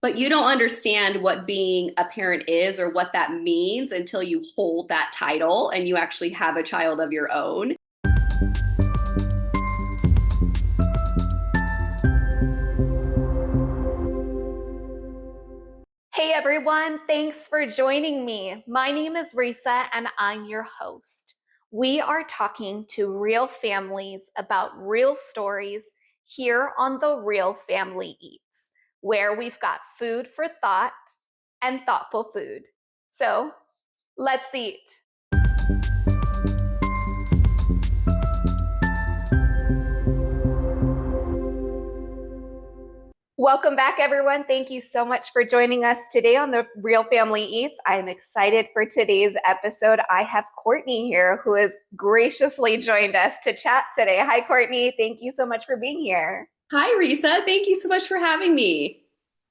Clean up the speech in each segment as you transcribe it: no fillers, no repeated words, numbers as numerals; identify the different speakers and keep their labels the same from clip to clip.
Speaker 1: But you don't understand what being a parent is or what that means until you hold that title and you actually have a child of your own.
Speaker 2: Hey everyone, thanks for joining me. My name is Reesa and I'm your host. We are talking to real families about real stories here on The Real Family Eats, where we've got food for thought and thoughtful food. So let's eat. Welcome back, everyone. Thank you so much for joining us today on The Real Family Eats. I'm excited for today's episode. I have Courtney here who has graciously joined us to chat today. Hi, Courtney. Thank you so much for being here.
Speaker 1: Hi, Reesa. Thank you so much for having me.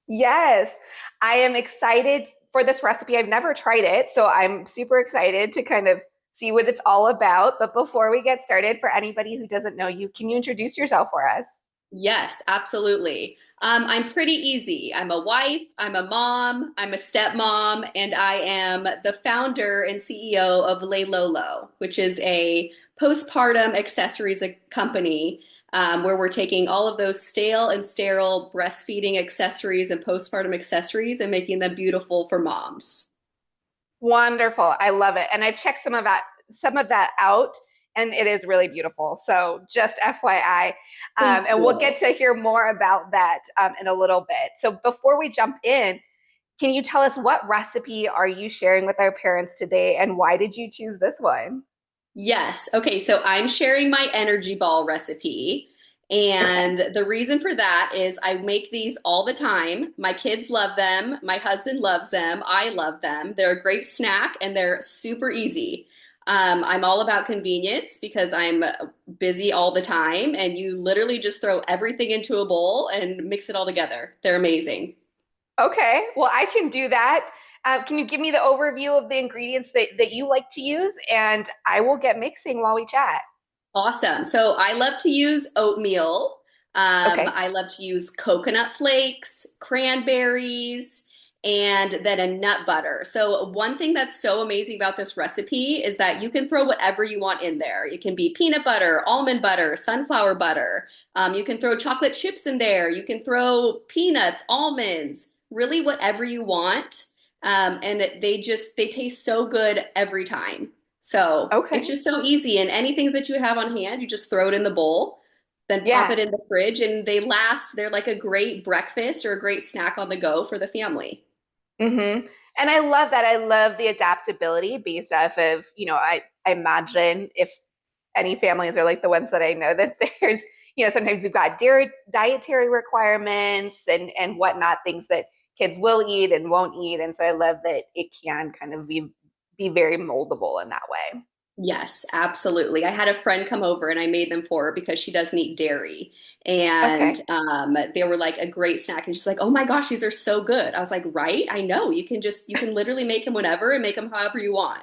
Speaker 2: Yes, I am excited for this recipe. I've never tried it, so I'm super excited to kind of see what it's all about. But before we get started, for anybody who doesn't know you, can you introduce yourself for us?
Speaker 1: Yes, absolutely. I'm pretty easy. I'm a wife, I'm a mom, I'm a stepmom, and I am the founder and CEO of Lelo, which is a postpartum accessories company where we're taking all of those stale and sterile breastfeeding accessories and postpartum accessories and making them beautiful for moms.
Speaker 2: Wonderful. I love it. And I've checked some of that out and it is really beautiful. So just FYI.
Speaker 1: Thank
Speaker 2: And we'll get
Speaker 1: you.
Speaker 2: to hear more about that in a little bit. So before we jump in, can you tell us what recipe are you sharing with our parents today and why did you choose this one?
Speaker 1: Yes. Okay. So I'm sharing my energy ball recipe.
Speaker 2: Okay.
Speaker 1: And the reason for that is I make these all the time. My kids love them. My husband loves them. I love them. They're a great snack and they're super easy. I'm all about convenience because I'm busy all the time. And you literally just throw everything into a bowl and mix it all together. They're amazing.
Speaker 2: Okay. Well, I can do that. Can you give me the overview of the ingredients that you like to use? And I will get mixing while we chat.
Speaker 1: Awesome. So I love to use oatmeal.
Speaker 2: Okay.
Speaker 1: I love to use coconut flakes, cranberries, and then a nut butter. So one thing that's so amazing about this recipe is that you can throw whatever you want in there. It can be peanut butter, almond butter, sunflower butter. You can throw chocolate chips in there. You can throw peanuts, almonds, really whatever you want. They taste so good every time. So it's
Speaker 2: Okay.
Speaker 1: just so easy. And anything that you have on hand, you just throw it in the bowl, then pop it
Speaker 2: Yeah.
Speaker 1: in the fridge, and they last. They're like a great breakfast or a great snack on the go for the family.
Speaker 2: And I love that. I love the adaptability based off of, I imagine if any families are like the ones that I know that there's, sometimes you've got dietary requirements and whatnot, things that kids will eat and won't eat. And so I love that it can kind of be very moldable in that way.
Speaker 1: Yes, absolutely. I had a friend come over and I made them for her because she doesn't eat dairy. And
Speaker 2: Okay.
Speaker 1: they were like a great snack. And she's like, oh my gosh, these are so good. I was like, right? I know. You can literally make them whenever and make them however you want.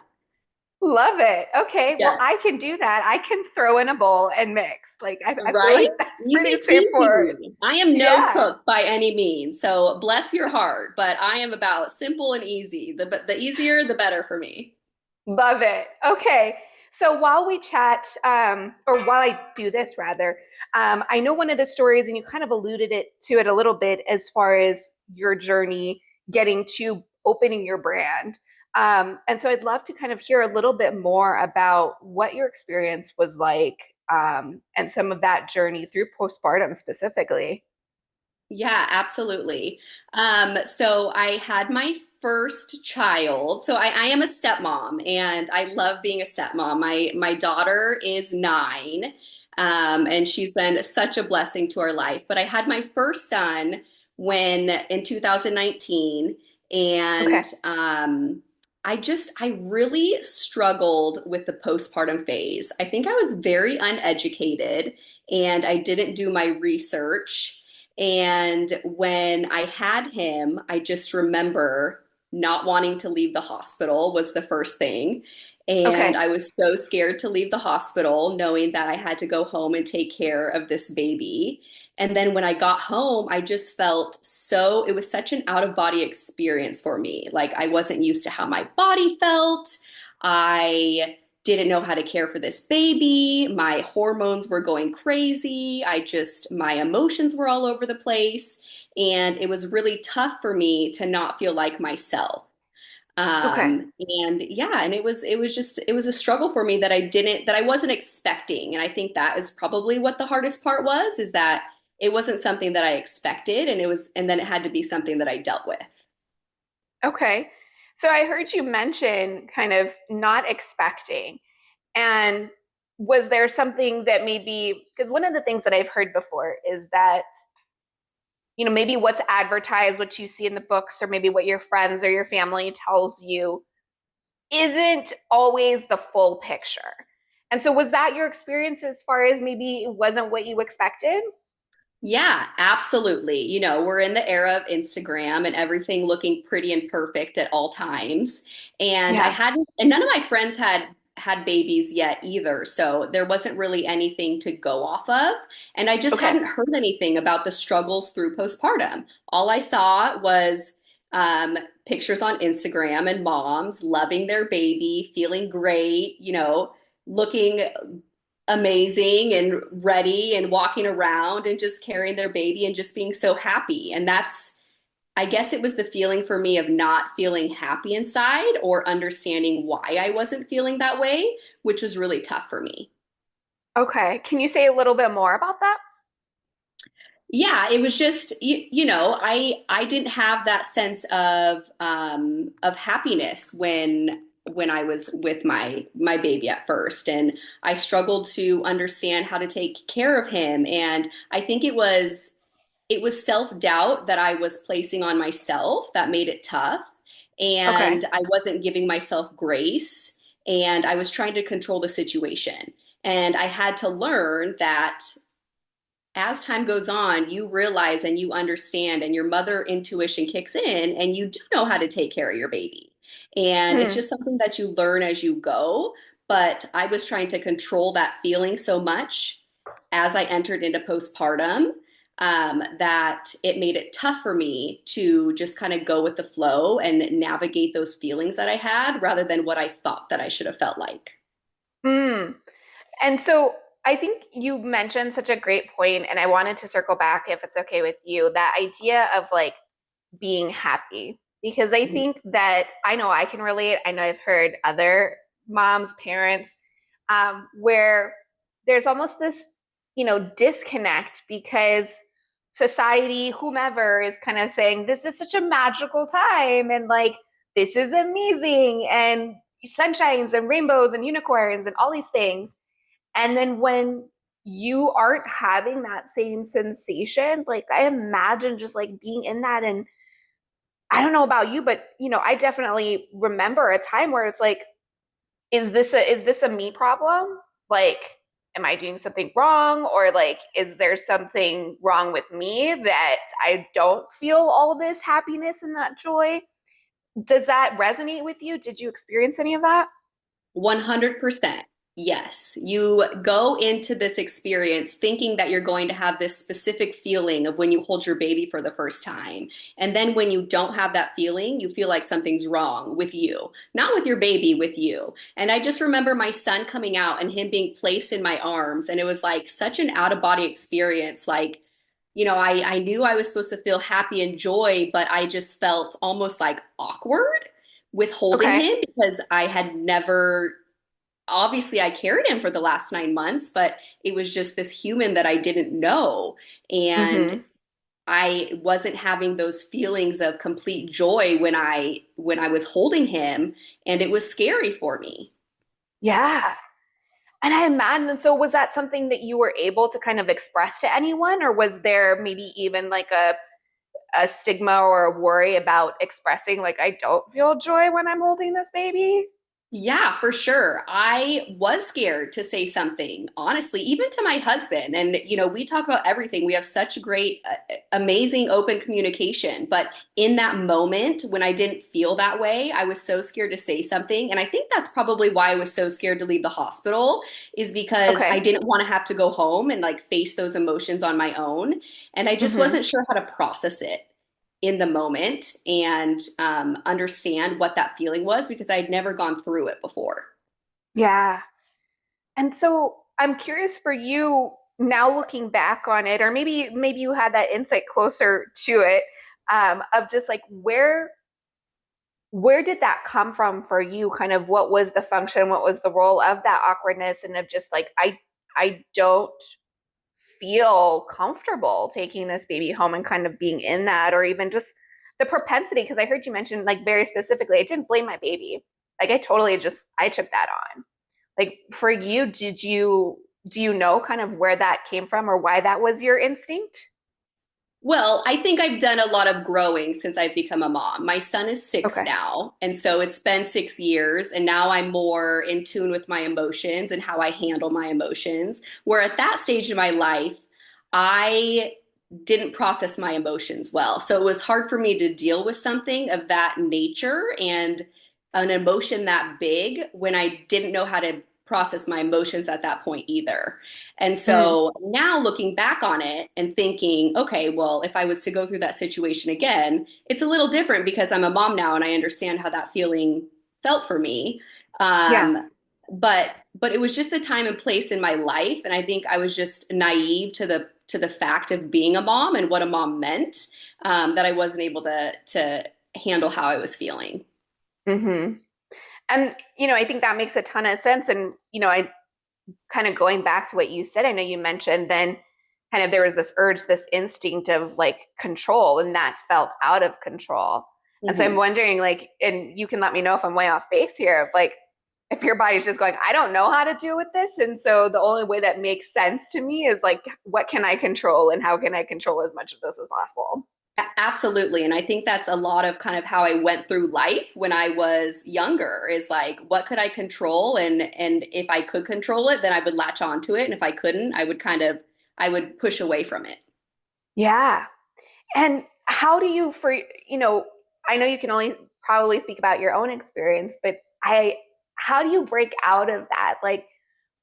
Speaker 2: Love it. Okay. Well, I
Speaker 1: Yes.
Speaker 2: can do that. I can throw in a bowl and mix. Like, I feel
Speaker 1: Right?
Speaker 2: like that's pretty
Speaker 1: Easy
Speaker 2: straightforward.
Speaker 1: peasy. I am no
Speaker 2: Yeah.
Speaker 1: cook by any means, so bless your heart, but I am about simple and easy. The easier, the better for me.
Speaker 2: Love it. Okay. So while we chat, or while I do this rather, I know one of the stories, and you kind of alluded to it a little bit as far as your journey getting to opening your brand. And so I'd love to kind of hear a little bit more about what your experience was like, and some of that journey through postpartum specifically.
Speaker 1: Yeah, absolutely. So I had my first child. I am a stepmom and I love being a stepmom. My daughter is 9, and she's been such a blessing to our life. But I had my first son when in 2019, and
Speaker 2: Okay.
Speaker 1: I really struggled with the postpartum phase. I think I was very uneducated and I didn't do my research. And when I had him, I just remember not wanting to leave the hospital was the first thing. And
Speaker 2: Okay.
Speaker 1: I was so scared to leave the hospital, knowing that I had to go home and take care of this baby. And then when I got home, I just felt so, it was such an out of body experience for me. Like I wasn't used to how my body felt. I didn't know how to care for this baby. My hormones were going crazy. My emotions were all over the place. And it was really tough for me to not feel like myself.
Speaker 2: Okay.
Speaker 1: And yeah, and it was a struggle for me that I wasn't expecting. And I think that is probably what the hardest part was, is that it wasn't something that I expected, and then it had to be something that I dealt with.
Speaker 2: Okay. So I heard you mention kind of not expecting. And was there something that maybe, because one of the things that I've heard before is that, maybe what's advertised, what you see in the books, or maybe what your friends or your family tells you isn't always the full picture. And so was that your experience as far as maybe it wasn't what you expected?
Speaker 1: Yeah, absolutely. We're in the era of Instagram and everything looking pretty and perfect at all times.
Speaker 2: Yeah.
Speaker 1: And none of my friends had babies yet either. So there wasn't really anything to go off of. And I just
Speaker 2: Okay.
Speaker 1: hadn't heard anything about the struggles through postpartum. All I saw was pictures on Instagram and moms loving their baby, feeling great, looking amazing and ready and walking around and just carrying their baby and just being so happy. And I guess it was the feeling for me of not feeling happy inside or understanding why I wasn't feeling that way, which was really tough for me.
Speaker 2: Okay. Can you say a little bit more about that?
Speaker 1: Yeah, it was just I didn't have that sense of happiness when I was with my baby at first, and I struggled to understand how to take care of him. And I think it was self-doubt that I was placing on myself that made it tough,
Speaker 2: Okay.
Speaker 1: and I wasn't giving myself grace, and I was trying to control the situation. And I had to learn that as time goes on, you realize and you understand, and your mother intuition kicks in, and you do know how to take care of your baby. And it's
Speaker 2: Hmm.
Speaker 1: just something that you learn as you go. But I was trying to control that feeling so much as I entered into postpartum, that it made it tough for me to just kind of go with the flow and navigate those feelings that I had rather than what I thought that I should have felt like.
Speaker 2: Hmm. And so I think you mentioned such a great point, and I wanted to circle back if it's okay with you, that idea of like being happy. Because I
Speaker 1: Mhm.
Speaker 2: think that I know I can relate. I know I've heard other moms, parents, where there's almost this, disconnect because society, whomever, is kind of saying this is such a magical time and like this is amazing and sunshines and rainbows and unicorns and all these things. And then when you aren't having that same sensation, like I imagine just like being in that. And I don't know about you, but I definitely remember a time where it's like, is this a me problem? Like, am I doing something wrong? Or like, is there something wrong with me that I don't feel all this happiness and that joy? Does that resonate with you? Did you experience any of that?
Speaker 1: 100%. Yes. You go into this experience thinking that you're going to have this specific feeling of when you hold your baby for the first time. And then when you don't have that feeling, you feel like something's wrong with you, not with your baby, with you. And I just remember my son coming out and him being placed in my arms. And it was like such an out of body experience. Like, I knew I was supposed to feel happy and joy, but I just felt almost like awkward with holding
Speaker 2: Okay.
Speaker 1: him because I had never, obviously I carried him for the last 9 months, but it was just this human that I didn't know. And
Speaker 2: Mm-hmm.
Speaker 1: I wasn't having those feelings of complete joy when I was holding him, and it was scary for me.
Speaker 2: Yeah. And I imagine, so was that something that you were able to kind of express to anyone, or was there maybe even like a stigma or a worry about expressing, like, I don't feel joy when I'm holding this baby?
Speaker 1: Yeah, for sure. I was scared to say something, honestly, even to my husband. And, we talk about everything. We have such great, amazing open communication. But in that moment, when I didn't feel that way, I was so scared to say something. And I think that's probably why I was so scared to leave the hospital, is because I
Speaker 2: Okay.
Speaker 1: didn't want to have to go home and like face those emotions on my own. And I just
Speaker 2: Mm-hmm.
Speaker 1: wasn't sure how to process it in the moment and understand what that feeling was because I'd never gone through it before.
Speaker 2: Yeah. And so I'm curious for you now looking back on it, or maybe you had that insight closer to it, of just like where did that come from for you? Kind of what was the function, what was the role of that awkwardness, and of just like I don't feel comfortable taking this baby home and kind of being in that, or even just the propensity, because I heard you mention like very specifically, I didn't blame my baby. Like I totally just I took that on. Like for you, do you know kind of where that came from or why that was your instinct?
Speaker 1: Well, I think I've done a lot of growing since I've become a mom. My son is 6
Speaker 2: Okay.
Speaker 1: now, and so it's been 6 years, and now I'm more in tune with my emotions and how I handle my emotions. Where at that stage in my life, I didn't process my emotions well. So it was hard for me to deal with something of that nature and an emotion that big when I didn't know how to process my emotions at that point either. And
Speaker 2: Mm,
Speaker 1: so now looking back on it and thinking, okay, well, if I was to go through that situation again, it's a little different because I'm a mom now and I understand how that feeling felt for me.
Speaker 2: yeah.
Speaker 1: But it was just the time and place in my life, and I think I was just naive to the fact of being a mom and what a mom meant, that I wasn't able to handle how I was feeling.
Speaker 2: Hmm. And I think that makes a ton of sense. And I kind of going back to what you said, I know you mentioned then kind of there was this urge, this instinct of like control, and that felt out of control. And so I'm
Speaker 1: Mhm.
Speaker 2: wondering, like, and you can let me know if I'm way off base here, of like, if your body's just going, I don't know how to deal with this. And so the only way that makes sense to me is like, what can I control and how can I control as much of this as possible?
Speaker 1: Absolutely. And I think that's a lot of kind of how I went through life when I was younger is like, what could I control? And if I could control it, then I would latch onto it. And if I couldn't, I would push away from it.
Speaker 2: Yeah. And how do you, I know you can only probably speak about your own experience, but how do you break out of that? Like,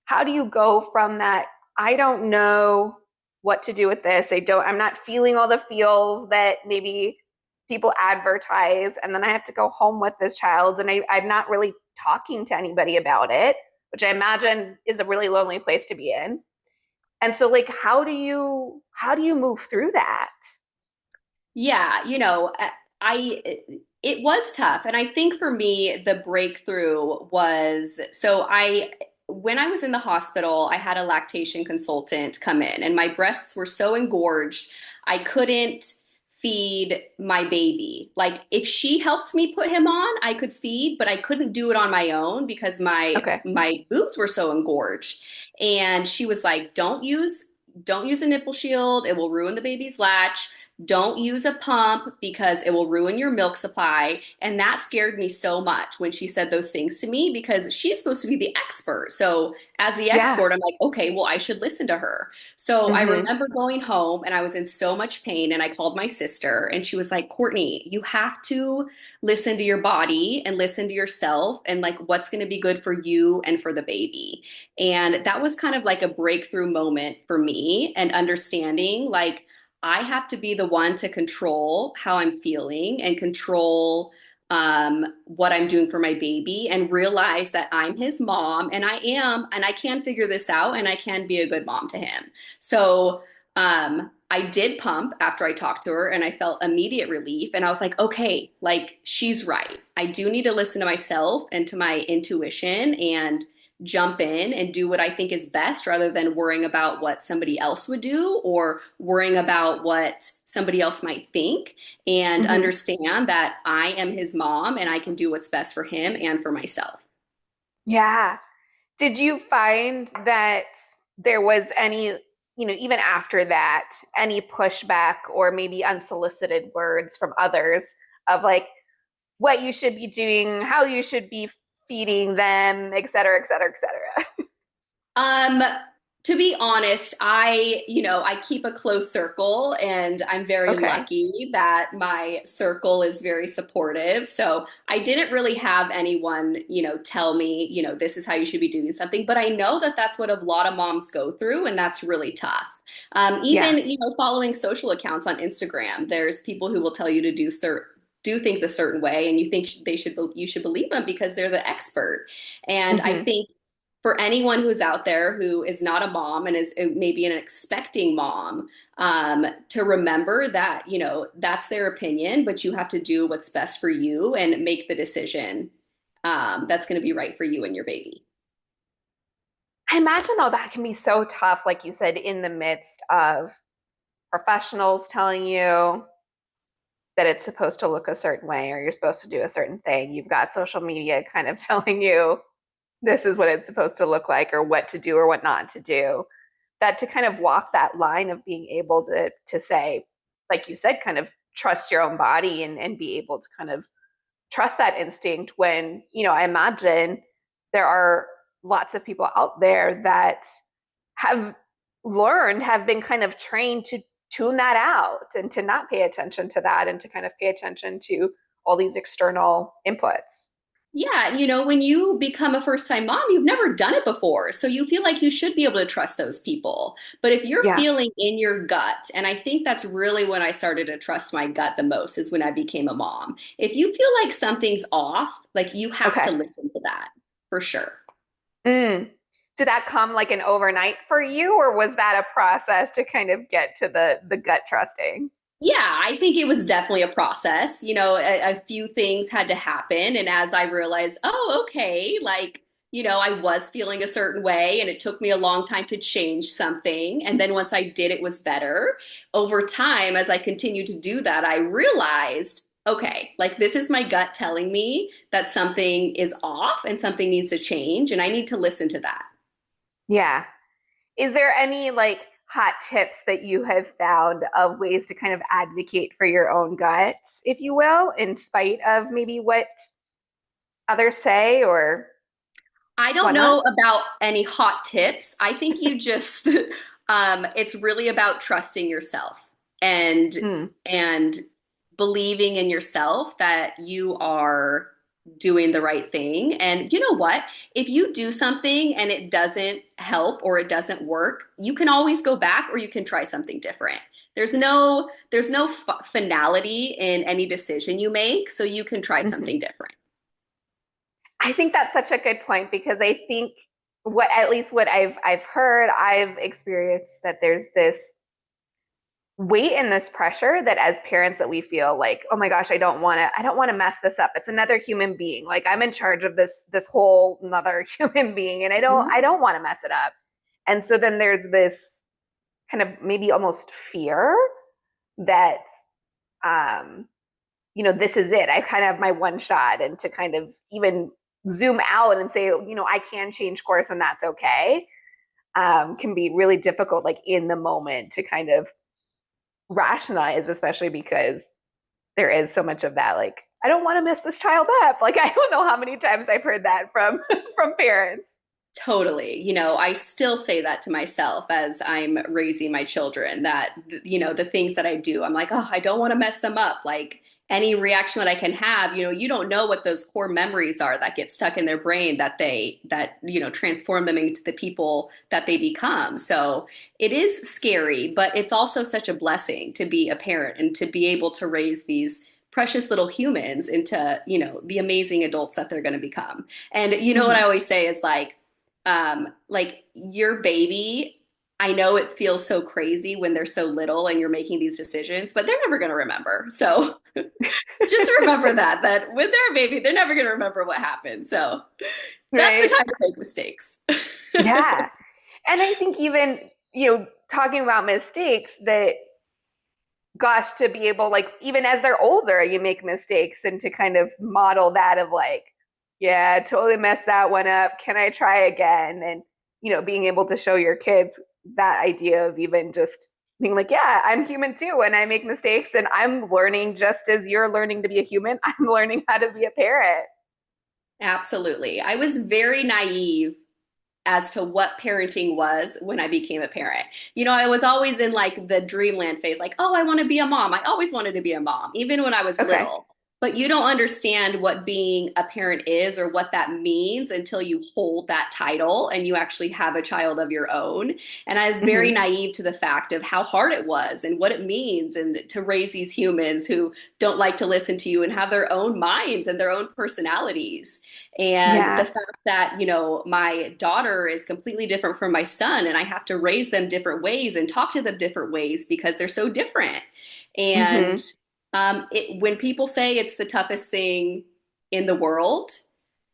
Speaker 2: how do you go from that? I don't know what to do with this. I'm not feeling all the feels that maybe people advertise. And then I have to go home with this child and I'm not really talking to anybody about it, which I imagine is a really lonely place to be in. And so like, how do you move through that?
Speaker 1: Yeah, I it was tough. And I think for me, the breakthrough was so I when I was in the hospital, I had a lactation consultant come in and my breasts were so engorged, I couldn't feed my baby. Like if she helped me put him on, I could feed, but I couldn't do it on my own because my
Speaker 2: Okay.
Speaker 1: my boobs were so engorged. And she was like, don't use a nipple shield. It will ruin the baby's latch. Don't use a pump because it will ruin your milk supply. And that scared me so much when she said those things to me because she's supposed to be the expert. So, as the
Speaker 2: Yeah.
Speaker 1: expert, I'm like, okay, well, I should listen to her. So, I
Speaker 2: Mm-hmm.
Speaker 1: remember going home and I was in so much pain. And I called my sister and she was like, Courtney, you have to listen to your body and listen to yourself and like what's going to be good for you and for the baby. And that was kind of like a breakthrough moment for me and understanding like, I have to be the one to control how I'm feeling and control what I'm doing for my baby and realize that I'm his mom and and I can figure this out and I can be a good mom to him. So I did pump after I talked to her and I felt immediate relief. And I was like, okay, like she's right. I do need to listen to myself and to my intuition and jump in and do what I think is best rather than worrying about what somebody else would do or worrying about what somebody else might think and
Speaker 2: Mm-hmm.
Speaker 1: understand that I am his mom and I can do what's best for him and for myself.
Speaker 2: Yeah. Did you find that there was any, even after that, any pushback or maybe unsolicited words from others of like what you should be doing, how you should be feeding them, et cetera, et cetera, et cetera?
Speaker 1: Um, to be honest, I keep a close circle and I'm very
Speaker 2: Okay.
Speaker 1: lucky that my circle is very supportive. So I didn't really have anyone, tell me, this is how you should be doing something, but I know that that's what a lot of moms go through and that's really tough.
Speaker 2: Yeah.
Speaker 1: Even, following social accounts on Instagram, there's people who will tell you to do things a certain way and you think you should believe them because they're the expert. And I
Speaker 2: Hmm.
Speaker 1: think for anyone who's out there who is not a mom and is maybe an expecting mom, to remember that, that's their opinion, but you have to do what's best for you and make the decision, that's going to be right for you and your baby.
Speaker 2: I imagine though that can be so tough, like you said, in the midst of professionals telling you that it's supposed to look a certain way or you're supposed to do a certain thing. You've got social media kind of telling you this is what it's supposed to look like or what to do or what not to do. That to kind of walk that line of being able to say, like you said, kind of trust your own body and be able to kind of trust that instinct when, I imagine there are lots of people out there that have have been kind of trained to tune that out and to not pay attention to that and to kind of pay attention to all these external inputs.
Speaker 1: Yeah, when you become a first-time mom, you've never done it before. So you feel like you should be able to trust those people. But if you're
Speaker 2: Yeah.
Speaker 1: feeling in your gut, and I think that's really when I started to trust my gut the most, is when I became a mom. If you feel like something's off, like you have to
Speaker 2: Okay.
Speaker 1: listen to that for sure.
Speaker 2: Mm. Did that come like an overnight for you, or was that a process to kind of get to the gut trusting?
Speaker 1: Yeah, I think it was definitely a process. A few things had to happen. And as I realized, oh, okay, like, I was feeling a certain way and it took me a long time to change something. And then once I did, it was better. Over time, as I continued to do that, I realized, okay, like this is my gut telling me that something is off and something needs to change. And I need to listen to that.
Speaker 2: Yeah. Is there any like hot tips that you have found of ways to kind of advocate for your own guts, if you will, in spite of maybe what others say or
Speaker 1: I don't
Speaker 2: whatnot?
Speaker 1: know about any hot tips. I think you just it's really about trusting yourself and
Speaker 2: Mm.
Speaker 1: and believing in yourself that you are doing the right thing. And you know what? If you do something and it doesn't help or it doesn't work, you can always go back or you can try something different. There's no finality in any decision you make, so you can try
Speaker 2: Hmm.
Speaker 1: something different.
Speaker 2: I think that's such a good point because I think what at least what I've heard, I've experienced that there's this weight and this pressure that as parents that we feel like, oh my gosh, I don't want to mess this up. It's another human being. Like I'm in charge of this whole another human being and I don't
Speaker 1: Mhm.
Speaker 2: I don't want to mess it up. And so then there's this kind of maybe almost fear that um this is it. I kind of have my one shot and to kind of even zoom out and say, I can change course and that's okay. Can be really difficult like in the moment to kind of rationalize, especially because there is so much of that like I don't want to mess this child up. Like I don't know how many times I've heard that from from parents.
Speaker 1: Totally. I still say that to myself as I'm raising my children that, the things that I do, I'm like, oh, I don't want to mess them up. Like any reaction that I can have, you don't know what those core memories are that get stuck in their brain transform them into the people that they become. So it is scary, but it's also such a blessing to be a parent and to be able to raise these precious little humans into, the amazing adults that they're going to become. And you know what I
Speaker 2: Mm-hmm.
Speaker 1: always say is like your baby, I know it feels so crazy when they're so little and you're making these decisions, but they're never going to remember. So just remember that when they're a baby, they're never going to remember what happened. So that's the
Speaker 2: Right.
Speaker 1: time to make mistakes.
Speaker 2: Yeah. And I think even, talking about mistakes that gosh, to be able like even as they're older, you make mistakes and to kind of model that of like, yeah, totally messed that one up. Can I try again? And being able to show your kids that idea of even just being like, yeah, I'm human too, and I make mistakes, and I'm learning just as you're learning to be a human. I'm learning how to be a parent.
Speaker 1: Absolutely. I was very naive as to what parenting was when I became a parent. I was always in like the dreamland phase, like, oh, I want to be a mom. I always wanted to be a mom, even when I was
Speaker 2: Okay.
Speaker 1: little. But you don't understand what being a parent is or what that means until you hold that title and you actually have a child of your own. And I was very
Speaker 2: Hmm.
Speaker 1: naive to the fact of how hard it was and what it means and to raise these humans who don't like to listen to you and have their own minds and their own personalities. And the
Speaker 2: Yeah.
Speaker 1: fact that, my daughter is completely different from my son, and I have to raise them different ways and talk to them different ways because they're so different. And
Speaker 2: Hmm.
Speaker 1: when people say it's the toughest thing in the world,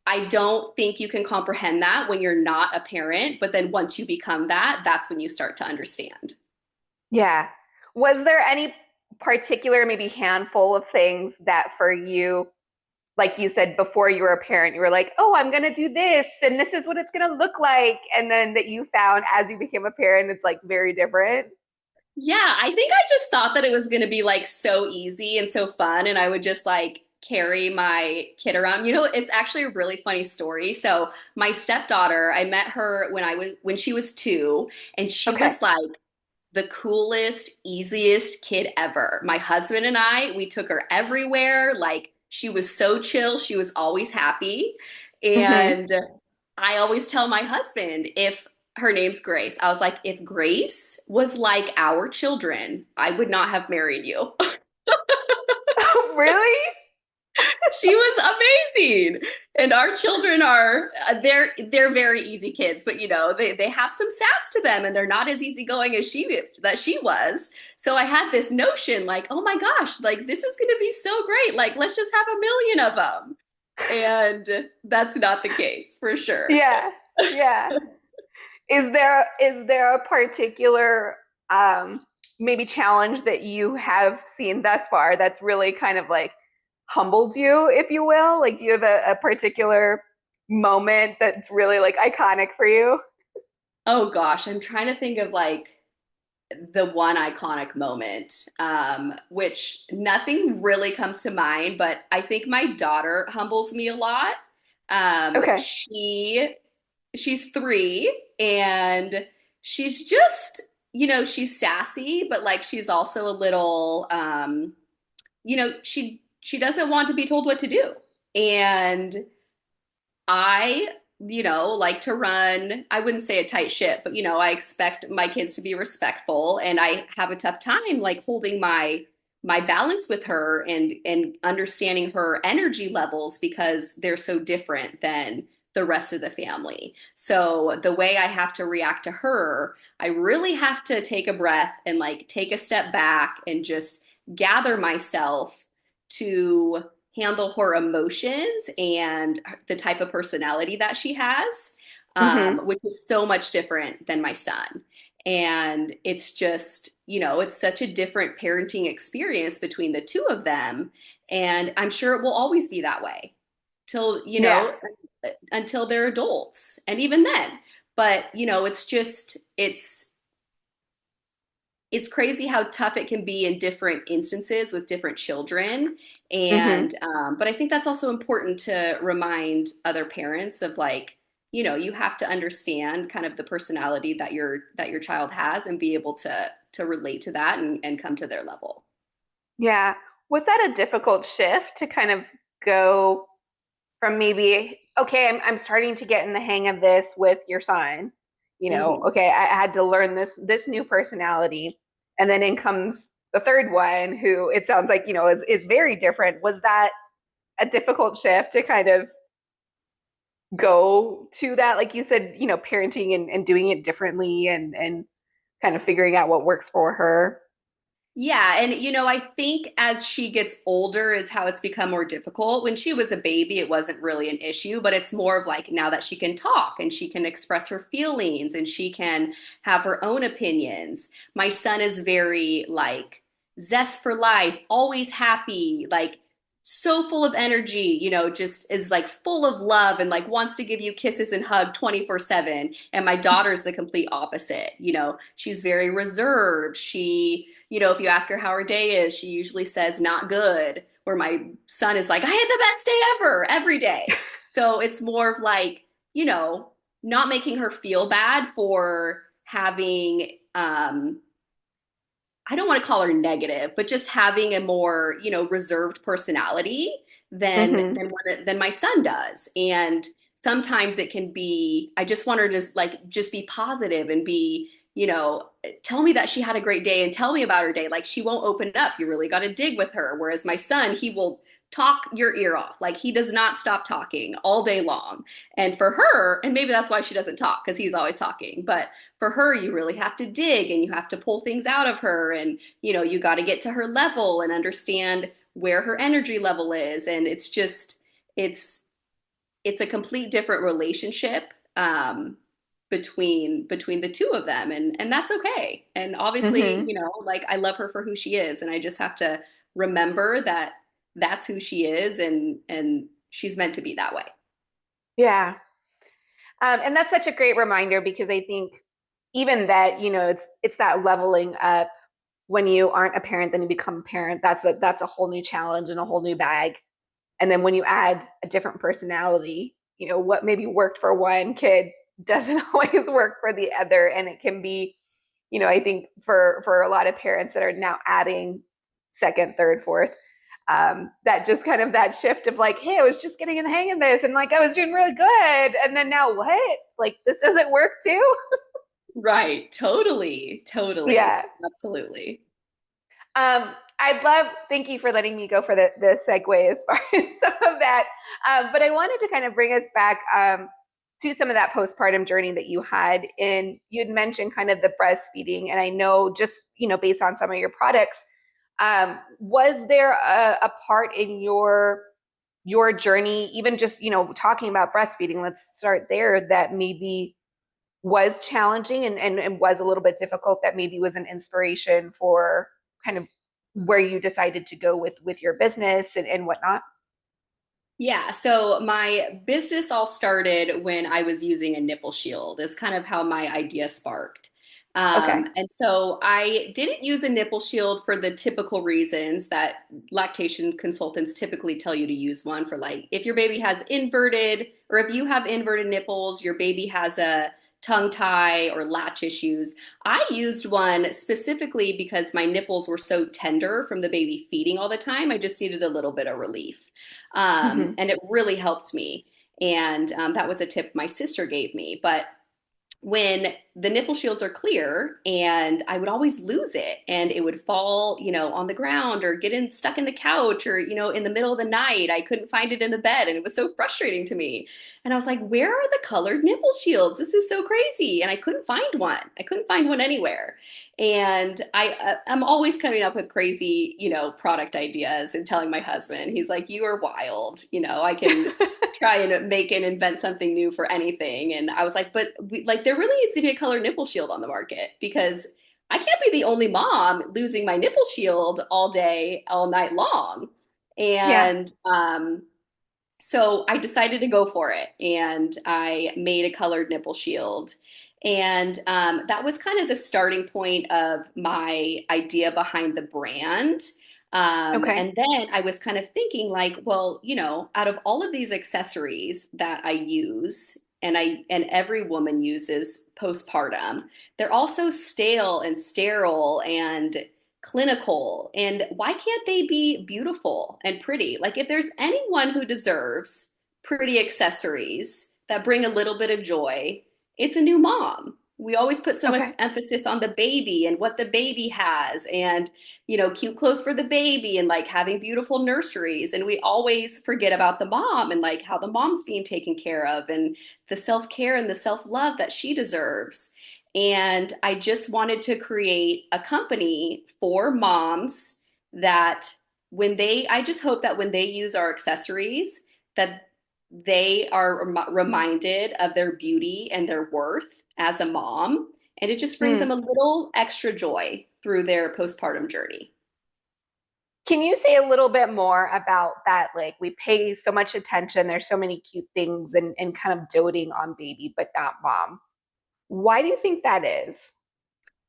Speaker 1: I don't think you can comprehend that when you're not a parent. But then once you become that, that's when you start to understand.
Speaker 2: Yeah. Was there any particular, maybe handful of things that for you, like you said, before you were a parent, you were like, oh, I'm going to do this and this is what it's going to look like. And then that you found as you became a parent, it's like very different?
Speaker 1: Yeah, I think I just thought that it was going to be like so easy and so fun, and I would just like carry my kid around. It's actually a really funny story. So, my stepdaughter, I met her when she was 2, and she
Speaker 2: Okay.
Speaker 1: was like the coolest, easiest kid ever. My husband and I, we took her everywhere. Like she was so chill, she was always happy.
Speaker 2: Hmm.
Speaker 1: And I always tell my husband if her name's Grace, I was like, if Grace was like our children, I would not have married you.
Speaker 2: Really?
Speaker 1: She was amazing. And our children are they're very easy kids, but they have some sass to them and they're not as easygoing as she was. So I had this notion like, oh my gosh, like this is going to be so great. Like let's just have a million of them. And that's not the case for sure.
Speaker 2: Yeah. Yeah. Is there a particular maybe challenge that you have seen thus far that's really kind of like humbled you, if you will? Like, do you have a particular moment that's really like iconic for you?
Speaker 1: Oh gosh, I'm trying to think of like the one iconic moment, which nothing really comes to mind, but I think my daughter humbles me a lot. Um,
Speaker 2: Okay.
Speaker 1: she she's 3 and she's just, she's sassy, but like she's also a little she doesn't want to be told what to do. And I, like to run, I wouldn't say a tight ship, but I expect my kids to be respectful and I have a tough time like holding my balance with her and understanding her energy levels because they're so different than the rest of the family. So the way I have to react to her, I really have to take a breath and like take a step back and just gather myself to handle her emotions and the type of personality that she has,
Speaker 2: Hmm.
Speaker 1: which is so much different than my son. And it's just, it's such a different parenting experience between the two of them. And I'm sure it will always be that way till,
Speaker 2: Yeah.
Speaker 1: until they're adults. And even then, but it's crazy how tough it can be in different instances with different children.
Speaker 2: Hmm.
Speaker 1: And but I think that's also important to remind other parents of like, you have to understand kind of the personality that your child has and be able to relate to that and come to their level.
Speaker 2: Yeah. Was that a difficult shift to kind of go from maybe, okay, I'm starting to get in the hang of this with your son.
Speaker 1: Hmm.
Speaker 2: Okay, I had to learn this new personality. And then in comes the third one who it sounds like, is very different. Was that a difficult shift to kind of go to that? Like you said, parenting and doing it differently and kind of figuring out what works for her.
Speaker 1: Yeah, and I think as she gets older is how it's become more difficult. When she was a baby, it wasn't really an issue, but it's more of like now that she can talk and she can express her feelings and she can have her own opinions. My son is very like zest for life, always happy, like so full of energy, just is like full of love and like wants to give you kisses and hug 24/7. And my daughter's the complete opposite. She's very reserved. If you ask her how her day is, she usually says not good. Where my son is like, I had the best day ever every day. So it's more of like, not making her feel bad for having I don't want to call her negative, but just having a more, reserved personality
Speaker 2: Mm-hmm.
Speaker 1: than my son does. And sometimes it can be, I just want her to like just be positive and be, tell me that she had a great day and tell me about her day. Like she won't open up. You really got to dig with her. Whereas my son, he will talk your ear off. Like he does not stop talking all day long. And for her, and maybe that's why she doesn't talk because he's always talking, but for her, you really have to dig and you have to pull things out of her. And, you got to get to her level and understand where her energy level is. And it's just, it's, it's a complete different relationship between the two of them. And that's okay. And obviously,
Speaker 2: Mm-hmm.
Speaker 1: like I love her for who she is. And I just have to remember that that's who she is and she's meant to be that way.
Speaker 2: Yeah. And that's such a great reminder because I think even that, it's that leveling up when you aren't a parent, then you become a parent. That's a whole new challenge and a whole new bag. And then when you add a different personality, what maybe worked for one kid doesn't always work for the other. And it can be, I think for a lot of parents that are now adding second, third, fourth, that just kind of that shift of like, hey, I was just getting in the hang of this and like I was doing really good. And then now what? Like this doesn't work too?
Speaker 1: Right. Totally. Totally.
Speaker 2: Yeah.
Speaker 1: Absolutely.
Speaker 2: I'd love, thank you for letting me go for the segue as far as some of that. But I wanted to kind of bring us back to some of that postpartum journey that you had. And you had mentioned kind of the breastfeeding. And I know just, based on some of your products, was there a part in your journey, even just, talking about breastfeeding, let's start there, that maybe was challenging and was a little bit difficult, that maybe was an inspiration for kind of where you decided to go with your business and whatnot?
Speaker 1: Yeah, so my business all started when I was using a nipple shield, is kind of how my idea sparked.
Speaker 2: Okay.
Speaker 1: And so I didn't use a nipple shield for the typical reasons that lactation consultants typically tell you to use one for, like if your baby has inverted, or if you have inverted nipples, your baby has a tongue tie or latch issues. I used one specifically because my nipples were so tender from the baby feeding all the time. I just needed a little bit of relief.
Speaker 2: Hmm.
Speaker 1: And it really helped me. And that was a tip my sister gave me. But when the nipple shields are clear, and I would always lose it and it would fall, on the ground or get in stuck in the couch, or, in the middle of the night, I couldn't find it in the bed and it was so frustrating to me. And I was like, where are the colored nipple shields? This is so crazy. And I couldn't find one. I couldn't find one anywhere. And I'm always coming up with crazy, product ideas and telling my husband, he's like, you are wild. I can try and make and invent something new for anything. And I was like, but there really needs to be a color nipple shield on the market because I can't be the only mom losing my nipple shield all day, all night long.
Speaker 2: Yeah.
Speaker 1: And so I decided to go for it and I made a colored nipple shield. And that was kind of the starting point of my idea behind the brand.
Speaker 2: Okay.
Speaker 1: And then I was kind of thinking like, well, out of all of these accessories that I use and every woman uses postpartum, they're also stale and sterile and clinical. And why can't they be beautiful and pretty? Like, if there's anyone who deserves pretty accessories that bring a little bit of joy, it's a new mom. We always put so much
Speaker 2: Okay.
Speaker 1: emphasis on the baby and what the baby has, and, cute clothes for the baby, and like having beautiful nurseries. And we always forget about the mom and like how the mom's being taken care of and the self care and the self love that she deserves. And I just wanted to create a company for moms that I just hope that when they use our accessories, that they are reminded of their beauty and their worth as a mom. And it just brings them
Speaker 2: Hmm.
Speaker 1: a little extra joy through their postpartum journey.
Speaker 2: Can you say a little bit more about that? Like we pay so much attention, there's so many cute things and kind of doting on baby, but not mom. Why do you think that is?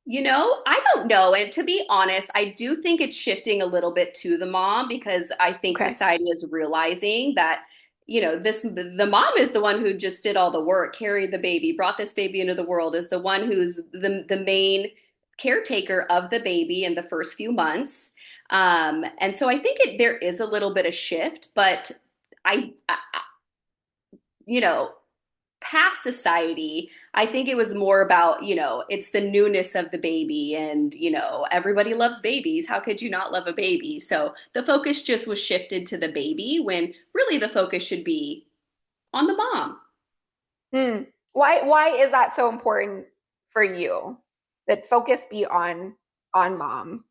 Speaker 1: I don't know. And to be honest, I do think it's shifting a little bit to the mom because I think
Speaker 2: Okay.
Speaker 1: society is realizing that, the mom is the one who just did all the work, carried the baby, brought this baby into the world, is the one who's the main caretaker of the baby in the first few months. And so I think there is a little bit of shift, but I you know, past society, I think it was more about, it's the newness of the baby and, everybody loves babies. How could you not love a baby? So the focus just was shifted to the baby when really the focus should be on the mom.
Speaker 2: Hmm. Why is that so important for you? That focus be on mom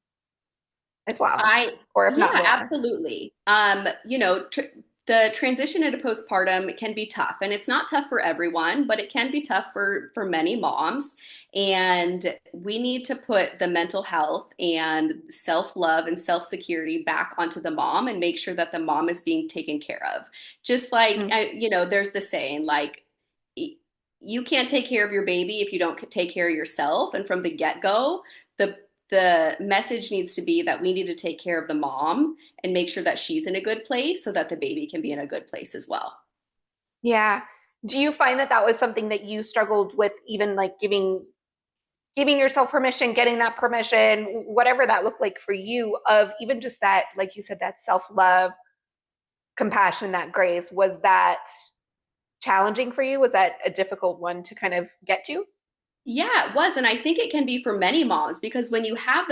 Speaker 2: as well,
Speaker 1: I,
Speaker 2: or if not
Speaker 1: yeah,
Speaker 2: more.
Speaker 1: absolutely. The transition into postpartum can be tough, and it's not tough for everyone, but it can be tough for many moms. And we need to put the mental health and self-love and self-security back onto the mom and make sure that the mom is being taken care of. Just like,
Speaker 2: Hmm.
Speaker 1: there's the saying, like, you can't take care of your baby if you don't take care of yourself. And from the get-go, the the message needs to be that we need to take care of the mom and make sure that she's in a good place so that the baby can be in a good place as well.
Speaker 2: Yeah. Do you find that that was something that you struggled with, even like giving yourself permission, getting that permission, whatever that looked like for you, of even just that, like you said, that self love, compassion, that grace? Was that challenging for you? Was that a difficult one to kind of get to?
Speaker 1: Yeah, it was. And I think it can be for many moms because when you have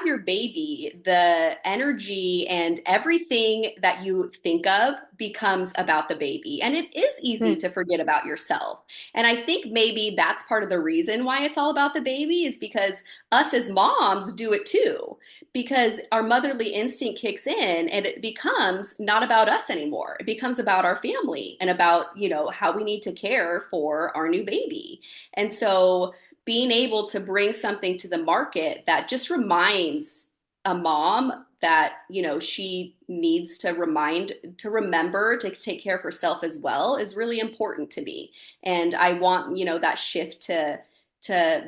Speaker 1: your baby, the energy and everything that you think of becomes about the baby. And it is easy
Speaker 2: Hmm.
Speaker 1: to forget about yourself. And I think maybe that's part of the reason why it's all about the baby is because us as moms do it too. Because our motherly instinct kicks in and it becomes not about us anymore. It becomes about our family and about, how we need to care for our new baby. And so being able to bring something to the market that just reminds a mom that, she needs to remember to take care of herself as well is really important to me. And I want, that shift to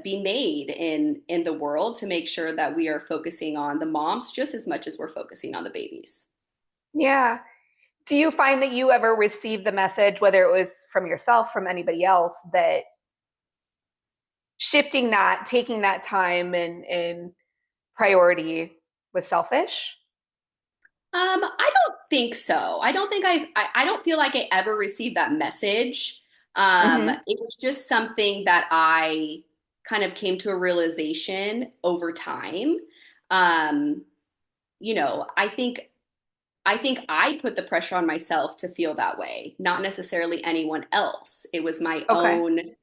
Speaker 1: be made in the world to make sure that we are focusing on the moms just as much as we're focusing on the babies.
Speaker 2: Yeah. Do you find that you ever received the message, whether it was from yourself, from anybody else, that shifting that, taking that time and priority was selfish?
Speaker 1: I don't think so. I don't feel like I ever received that message.
Speaker 2: Hmm.
Speaker 1: It was just something that I kind of came to a realization over time. Um, I think I put the pressure on myself to feel that way, not necessarily anyone else.
Speaker 2: Okay.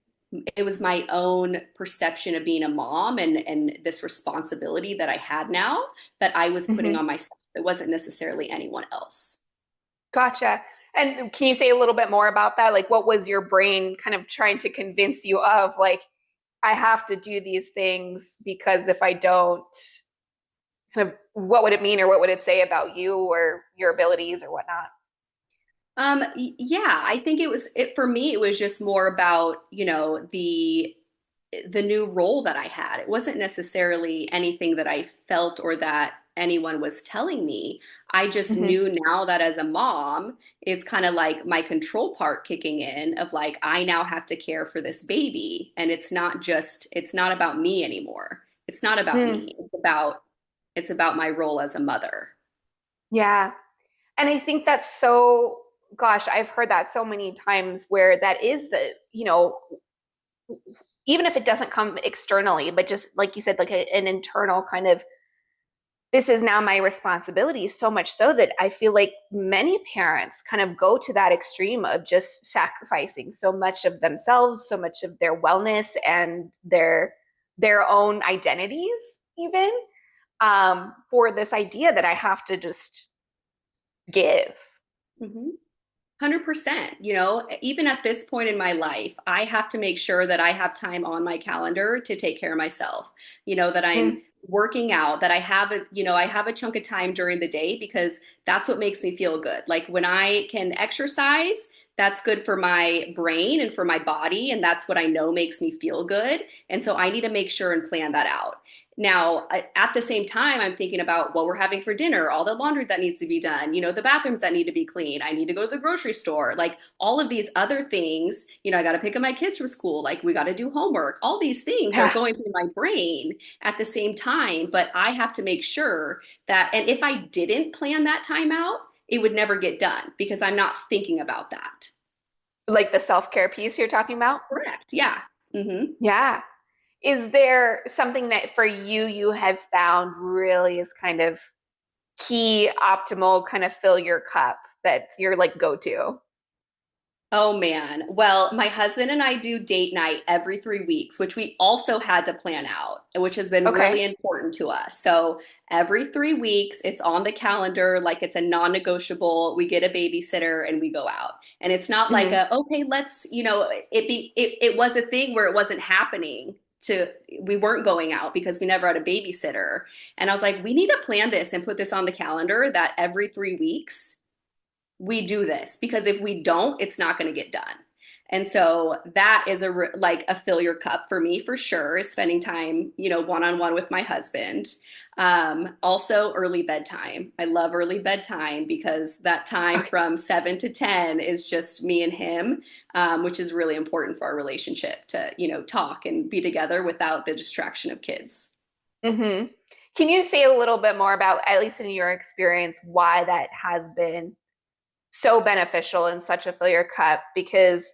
Speaker 1: It was my own perception of being a mom and this responsibility that I had now that I was putting
Speaker 2: Hmm.
Speaker 1: on myself. It wasn't necessarily anyone else.
Speaker 2: Gotcha. And can you say a little bit more about that? Like, what was your brain kind of trying to convince you of? Like, I have to do these things because if I don't, kind of what would it mean or what would it say about you or your abilities or whatnot?
Speaker 1: Yeah, I think it for me, it was just more about, the new role that I had. It wasn't necessarily anything that I felt or that anyone was telling me. I just
Speaker 2: Hmm.
Speaker 1: knew now that as a mom, it's kind of like my control part kicking in of like, I now have to care for this baby. And it's not about me anymore. It's not about
Speaker 2: Hmm.
Speaker 1: me. It's about my role as a mother.
Speaker 2: Yeah. And I think that's so, gosh, I've heard that so many times where that is the, even if it doesn't come externally, but just like you said, like an internal kind of, this is now my responsibility, so much so that I feel like many parents kind of go to that extreme of just sacrificing so much of themselves, so much of their wellness and their own identities, even for this idea that I have to just give.
Speaker 1: Mhm. 100%. Even at this point in my life, I have to make sure that I have time on my calendar to take care of myself. That I'm
Speaker 2: Mm,
Speaker 1: working out, that I have a chunk of time during the day because that's what makes me feel good. Like when I can exercise, that's good for my brain and for my body, and that's what I know makes me feel good. And so I need to make sure and plan that out. Now, at the same time, I'm thinking about what we're having for dinner, all the laundry that needs to be done, the bathrooms that need to be clean. I need to go to the grocery store, like all of these other things. I got to pick up my kids from school, like we got to do homework. All these things are
Speaker 2: Yeah.
Speaker 1: going through my brain at the same time, but I have to make sure that, and if I didn't plan that time out, it would never get done because I'm not thinking about that.
Speaker 2: Like the self-care piece you're talking about?
Speaker 1: Correct. Yeah. Hmm.
Speaker 2: Yeah. Is there something that for you have found really is kind of key, optimal, kind of fill your cup that's your like go-to?
Speaker 1: Oh man. Well, my husband and I do date night every 3 weeks, which we also had to plan out, which has been really
Speaker 2: Okay.
Speaker 1: important to us. So every 3 weeks, it's on the calendar, like it's a non-negotiable. We get a babysitter and we go out. And it's not like
Speaker 2: Hmm.
Speaker 1: okay, let's, it was a thing where it wasn't happening to, we weren't going out because we never had a babysitter. And I was like, we need to plan this and put this on the calendar that every 3 weeks we do this because if we don't, it's not going to get done. And so that is like a fill your cup for me for sure, is spending time, one on one with my husband. Also early bedtime. I love early bedtime because that time
Speaker 2: Okay.
Speaker 1: from 7 to 10 is just me and him, which is really important for our relationship to, talk and be together without the distraction of kids.
Speaker 2: Hmm. Can you say a little bit more about, at least in your experience, why that has been so beneficial and such a fill your cup? Because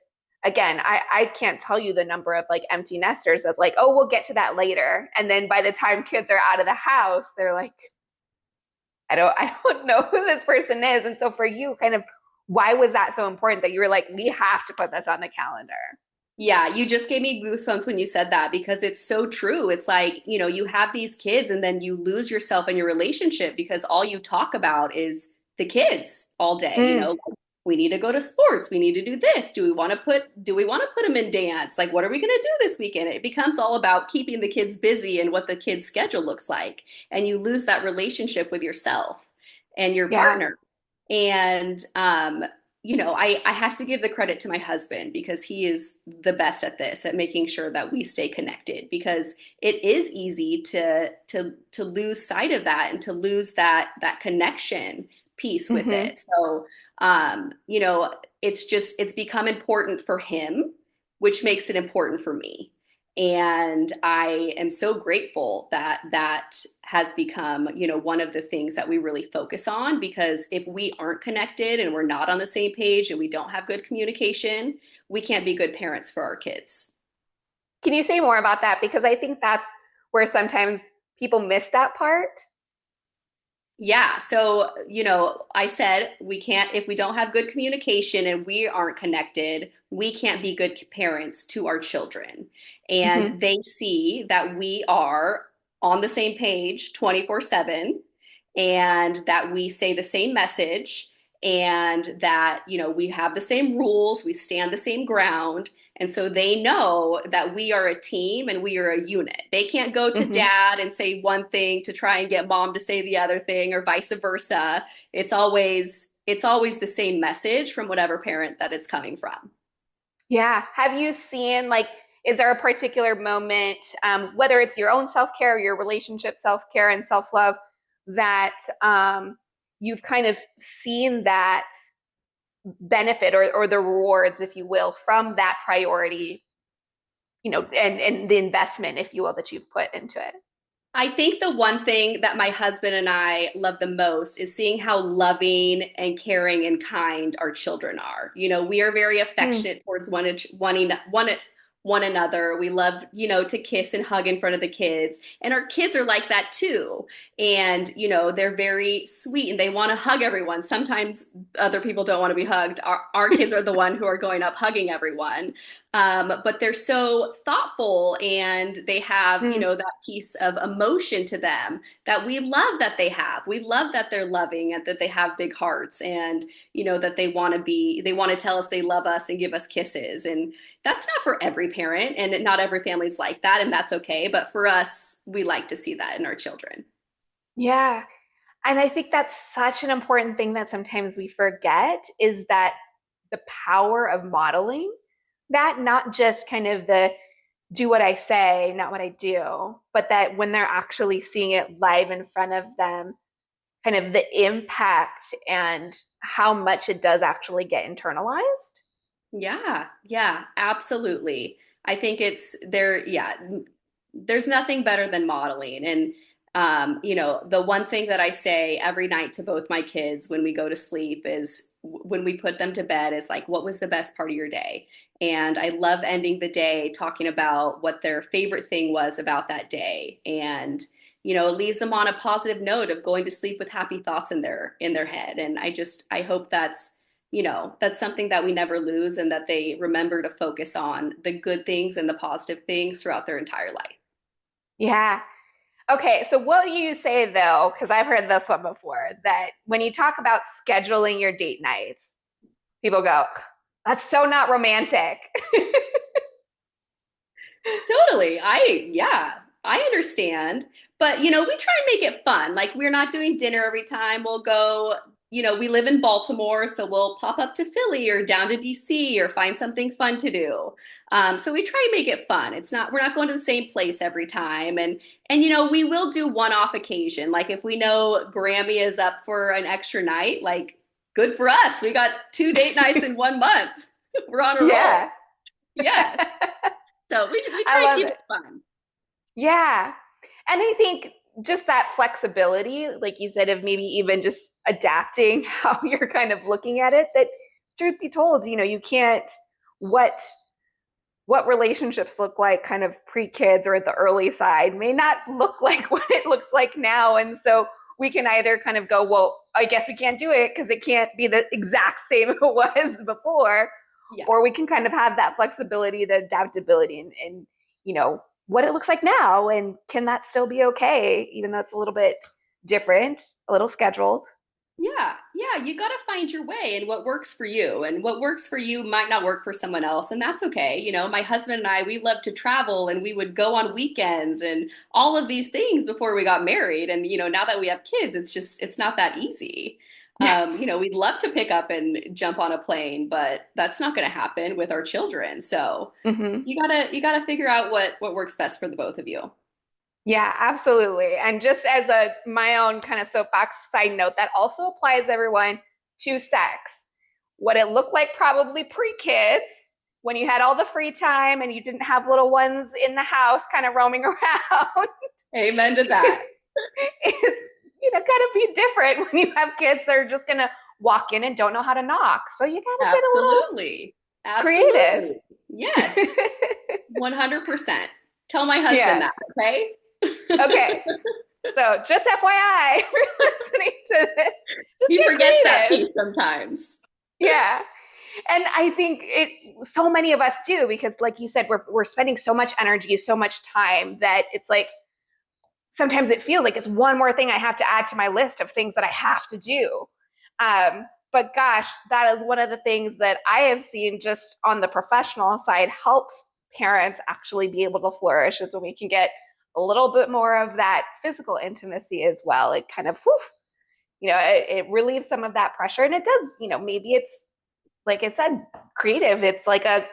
Speaker 2: again, I can't tell you the number of like empty nesters that's like, oh, we'll get to that later. And then by the time kids are out of the house, they're like, I don't know who this person is. And so for you, kind of why was that so important that you were like, we have to put this on the calendar?
Speaker 1: Yeah, you just gave me goosebumps when you said that because it's so true. It's like, you have these kids and then you lose yourself in your relationship because all you talk about is the kids all day.
Speaker 2: Mm,
Speaker 1: Like, we need to go to sports. We need to do this. Do we want to put them in dance? Like, what are we going to do this weekend? It becomes all about keeping the kids busy and what the kids' schedule looks like. And you lose that relationship with yourself and your
Speaker 2: yeah.
Speaker 1: partner. And I have to give the credit to my husband because he is the best at this, at making sure that we stay connected because it is easy to lose sight of that and to lose that connection piece with
Speaker 2: Hmm.
Speaker 1: it. So it's become important for him, which makes it important for me. And I am so grateful that that has become, one of the things that we really focus on because if we aren't connected and we're not on the same page and we don't have good communication, we can't be good parents for our kids.
Speaker 2: Can you say more about that? Because I think that's where sometimes people miss that part.
Speaker 1: Yeah. So, I said we can't, if we don't have good communication and we aren't connected, we can't be good parents to our children.
Speaker 2: Hmm.
Speaker 1: And they see that we are on the same page 24/7 and that we say the same message and that, we have the same rules, we stand the same ground. And so they know that we are a team and we are a unit. They can't go to
Speaker 2: Hmm.
Speaker 1: dad and say one thing to try and get mom to say the other thing or vice versa. It's always the same message from whatever parent that it's coming from.
Speaker 2: Yeah. Have you seen like, is there a particular moment, whether it's your own self care, your relationship self care and self love, that you've kind of seen that benefit or the rewards, if you will, from that priority, and the investment, if you will, that you've put into it?
Speaker 1: I think the one thing that my husband and I love the most is seeing how loving and caring and kind our children are. We are very
Speaker 2: Hmm.
Speaker 1: affectionate towards one another. We love, to kiss and hug in front of the kids. And our kids are like that too. And, they're very sweet and they want to hug everyone. Sometimes other people don't want to be hugged. Our kids are the one who are going up hugging everyone. But they're so thoughtful and they have,
Speaker 2: Hmm.
Speaker 1: that piece of emotion to them that we love that they have. We love that they're loving and that they have big hearts and, that they want to tell us they love us and give us kisses. And that's not for every parent and not every family's like that. And that's okay. But for us, we like to see that in our children.
Speaker 2: Yeah. And I think that's such an important thing that sometimes we forget is that the power of modeling that, not just kind of the do what I say, not what I do, but that when they're actually seeing it live in front of them, kind of the impact and how much it does actually get internalized.
Speaker 1: Yeah, yeah, absolutely. I think it's there, yeah, there's nothing better than modeling. And, the one thing that I say every night to both my kids when we go to sleep is when we put them to bed is like, what was the best part of your day? And I love ending the day talking about what their favorite thing was about that day. And, it leaves them on a positive note of going to sleep with happy thoughts in their head. And I hope that's something that we never lose and that they remember to focus on the good things and the positive things throughout their entire life.
Speaker 2: Yeah. Okay, so what do you say though? Because I've heard this one before that when you talk about scheduling your date nights, people go, that's so not romantic.
Speaker 1: Totally. Yeah, I understand. But, we try and make it fun. Like, we're not doing dinner every time. We'll go, we live in Baltimore, so we'll pop up to Philly or down to DC or find something fun to do. So we try and make it fun. We're not going to the same place every time. And, we will do one-off occasion. Like, if we know Grammy is up for an extra night, like, good for us. We got 2 date nights in 1 month. We're on a roll.
Speaker 2: Yeah.
Speaker 1: Yes. So we
Speaker 2: I
Speaker 1: try and
Speaker 2: love
Speaker 1: keep
Speaker 2: it.
Speaker 1: it fun.
Speaker 2: Yeah. And I think just that flexibility, like you said, of maybe even just adapting how you're kind of looking at it, that truth be told, you can't what what relationships look like kind of pre-kids or at the early side may not look like what it looks like now. And so we can either kind of go, well, I guess we can't do it because it can't be the exact same it was before,
Speaker 1: Yeah.
Speaker 2: or we can kind of have that flexibility, the adaptability, and what it looks like now, and can that still be okay, even though it's a little bit different, a little scheduled.
Speaker 1: Yeah, yeah, you got to find your way and what works for you. And what works for you might not work for someone else, and that's okay. My husband and I, we love to travel and we would go on weekends and all of these things before we got married. And, now that we have kids, it's not that easy.
Speaker 2: Yes.
Speaker 1: We'd love to pick up and jump on a plane, but that's not going to happen with our children. So
Speaker 2: Mm-hmm.
Speaker 1: you gotta figure out what works best for the both of you.
Speaker 2: Yeah, absolutely. And just as a my own kind of soapbox side note, that also applies everyone to sex. What it looked like probably pre-kids when you had all the free time and you didn't have little ones in the house kind of roaming around
Speaker 1: Amen to
Speaker 2: is,
Speaker 1: that.
Speaker 2: is kind of be different when you have kids that are just gonna walk in and don't know how to knock. So you gotta get a little
Speaker 1: Absolutely.
Speaker 2: creative.
Speaker 1: Absolutely. Yes. 100%. Tell my husband
Speaker 2: Yeah.
Speaker 1: that, okay?
Speaker 2: Okay. So just FYI, if you're listening to this, just
Speaker 1: He
Speaker 2: get
Speaker 1: forgets that
Speaker 2: creative.
Speaker 1: piece sometimes.
Speaker 2: Yeah. And I think so many of us do because like you said, we're spending so much energy, so much time that it's like sometimes it feels like it's one more thing I have to add to my list of things that I have to do. But gosh, that is one of the things that I have seen just on the professional side helps parents actually be able to flourish is when we can get a little bit more of that physical intimacy as well. It kind of, whew, it relieves some of that pressure. And it does, maybe it's, like I said, creative. It's like a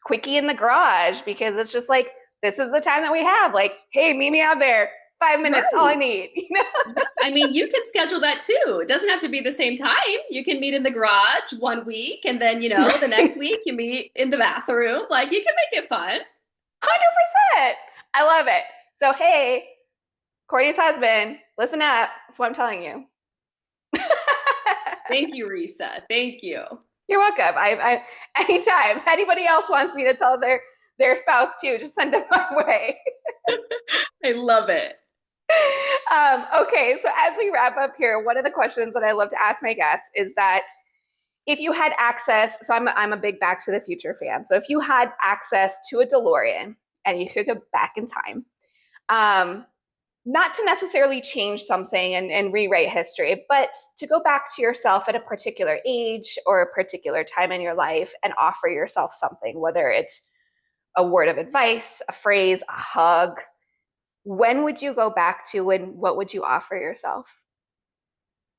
Speaker 2: quickie in the garage because it's just like, this is the time that we have. Like, hey, meet me out there. 5 minutes, all I
Speaker 1: Right.
Speaker 2: need.
Speaker 1: Yeah. I mean, you can schedule that too. It doesn't have to be the same time. You can meet in the garage 1 week and then, the next
Speaker 2: Right.
Speaker 1: week you meet in the bathroom. Like you can make it fun.
Speaker 2: 100%. I love it. So, hey, Courtney's husband, listen up. That's what I'm telling you.
Speaker 1: Thank you, Reesa. Thank you.
Speaker 2: You're welcome. Anytime anybody else wants me to tell their spouse too, just send them my way.
Speaker 1: I love it.
Speaker 2: Okay, so as we wrap up here, one of the questions that I love to ask my guests is that if you had access, so I'm a big Back to the Future fan. So if you had access to a DeLorean and you could go back in time, um, not to necessarily change something and rewrite history, but to go back to yourself at a particular age or a particular time in your life and offer yourself something, whether it's a word of advice, a phrase, a hug, when would you go back to and what would you offer yourself?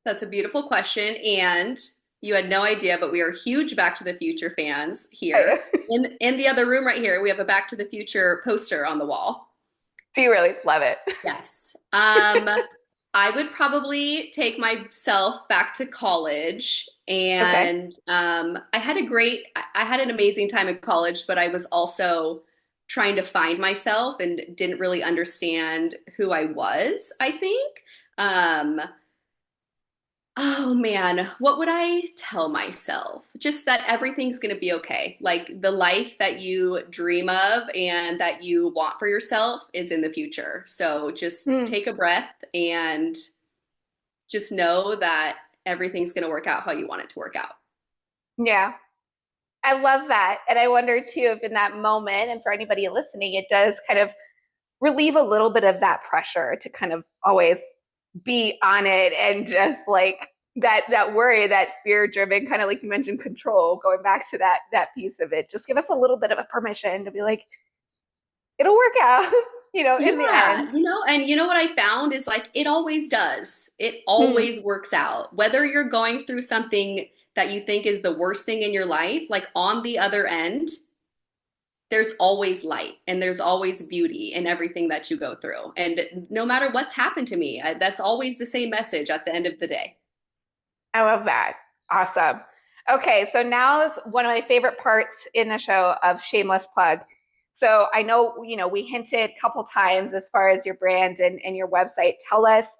Speaker 1: That's a beautiful question. And, You had no idea, but we are huge Back to the Future fans
Speaker 2: Do
Speaker 1: here. In the other room right here, we have a Back to the Future poster on the wall.
Speaker 2: you really love it?
Speaker 1: Yes. I would probably take myself back to college,
Speaker 2: Okay.
Speaker 1: and I had an amazing time in college, but I was also trying to find myself and didn't really understand who I was, I think. Um, Oh man, what would I tell myself? Just that everything's going to be okay. Like the life that you dream of and that you want for yourself is in the future. So just
Speaker 2: Hmm.
Speaker 1: take a breath and just know that everything's going to work out how you want it to work out.
Speaker 2: Yeah, I love that. And I wonder too if in that moment, and for anybody listening, it does kind of relieve a little bit of that pressure to kind of always be on it and just like that worry, that fear driven kind of like you mentioned control, going back to that piece of it. Just give us a little bit of a permission to be like, it'll work out, in the
Speaker 1: Yeah,
Speaker 2: end.
Speaker 1: and you know what I found is like it always does. It
Speaker 2: Hmm.
Speaker 1: always works out. Whether you're going through something that you think is the worst thing in your life, like on the other end, there's always light and there's always beauty in everything that you go through. And no matter what's happened to me, that's always the same message at the end of the day.
Speaker 2: I love that. Awesome. Okay, so now is one of my favorite parts in the show of shameless plug. So I know, we hinted a couple times as far as your brand and your website. Tell us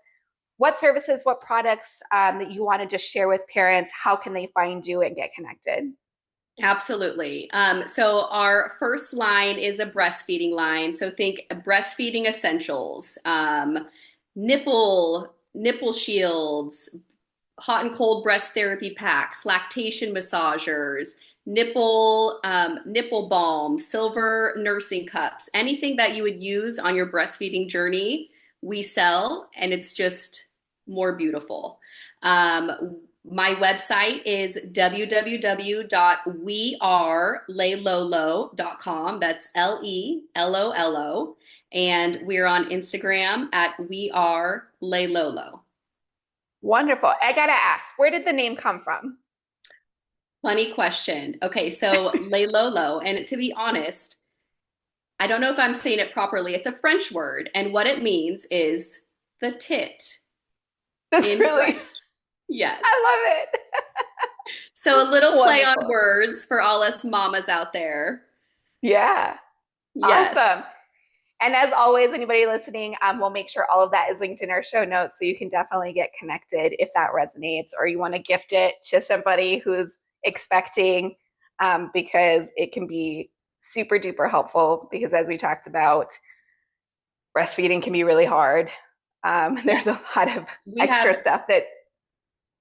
Speaker 2: what services, what products that you want to just share with parents. How can they find you and get connected?
Speaker 1: Absolutely. So our first line is a breastfeeding line. So think breastfeeding essentials, nipple shields, hot and cold breast therapy packs, lactation massagers, nipple balm, silver nursing cups, anything that you would use on your breastfeeding journey, we sell, and it's just more beautiful. My website is www.wearelelolo.com. That's Lelolo. And we're on Instagram at We Are Lelo.
Speaker 2: Wonderful. I got to ask, where did the name come from?
Speaker 1: Funny question. Okay, so Le Lolo, and to be honest, I don't know if I'm saying it properly. It's a French word, and what it means is the tit
Speaker 2: This
Speaker 1: in
Speaker 2: really,
Speaker 1: French. Yes.
Speaker 2: I love it.
Speaker 1: So a little play on
Speaker 2: Wonderful.
Speaker 1: words for all us mamas out there.
Speaker 2: Yeah.
Speaker 1: Yes.
Speaker 2: Awesome. And as always, anybody listening, we'll make sure all of that is linked in our show notes so you can definitely get connected if that resonates or you want to gift it to somebody who's expecting, because it can be super duper helpful. Because as we talked about, breastfeeding can be really hard. There's a
Speaker 1: Yes.
Speaker 2: lot of
Speaker 1: We
Speaker 2: extra
Speaker 1: have
Speaker 2: stuff that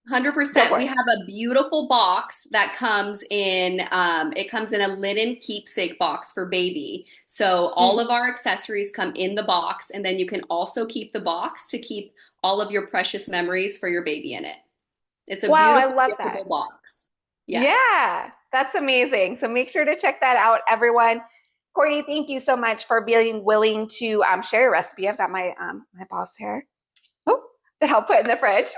Speaker 2: go
Speaker 1: 100%.
Speaker 2: for
Speaker 1: We
Speaker 2: it.
Speaker 1: have a beautiful box that comes in, it comes in a linen keepsake box for baby. So all
Speaker 2: Mm.
Speaker 1: of our accessories come in the box, and then you can also keep the box to keep all of your precious memories for your baby in it. It's a
Speaker 2: Wow, I
Speaker 1: beautiful,
Speaker 2: love that.
Speaker 1: giftable box. Yes.
Speaker 2: Yeah, that's amazing. So make sure to check that out, everyone. Courtney, thank you so much for being willing to share a recipe. I've got my boss here. Oh, that I'll put in the fridge.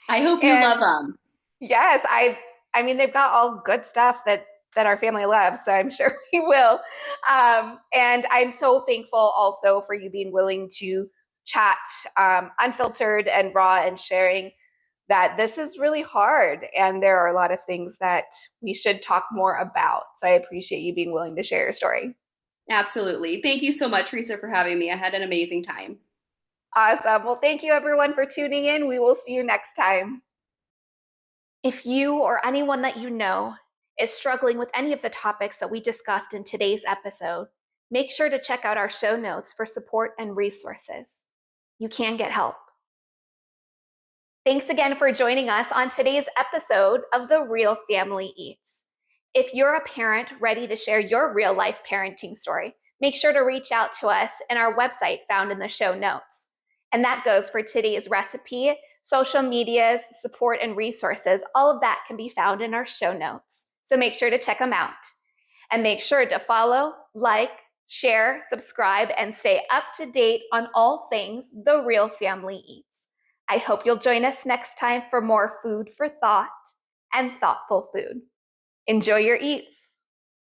Speaker 1: I hope you
Speaker 2: And
Speaker 1: love them.
Speaker 2: yes, I mean they've got all good stuff that our family loves, so I'm sure we will. And I'm so thankful also for you being willing to chat unfiltered and raw and sharing that this is really hard and there are a lot of things that we should talk more about. So I appreciate you being willing to share your story.
Speaker 1: Absolutely. Thank you so much, Reesa, for having me. I had an amazing time.
Speaker 2: Awesome. Well, thank you everyone for tuning in. We will see you next time. If you or anyone that you know is struggling with any of the topics that we discussed in today's episode, make sure to check out our show notes for support and resources. You can get help. Thanks again for joining us on today's episode of The Real Family Eats. If you're a parent ready to share your real life parenting story, make sure to reach out to us in our website found in the show notes. And that goes for today's recipe, social medias, support, and resources. All of that can be found in our show notes. So make sure to check them out. And make sure to follow, like, share, subscribe, and stay up to date on all things The Real Family Eats. I hope you'll join us next time for more food for thought and thoughtful food. Enjoy your eats.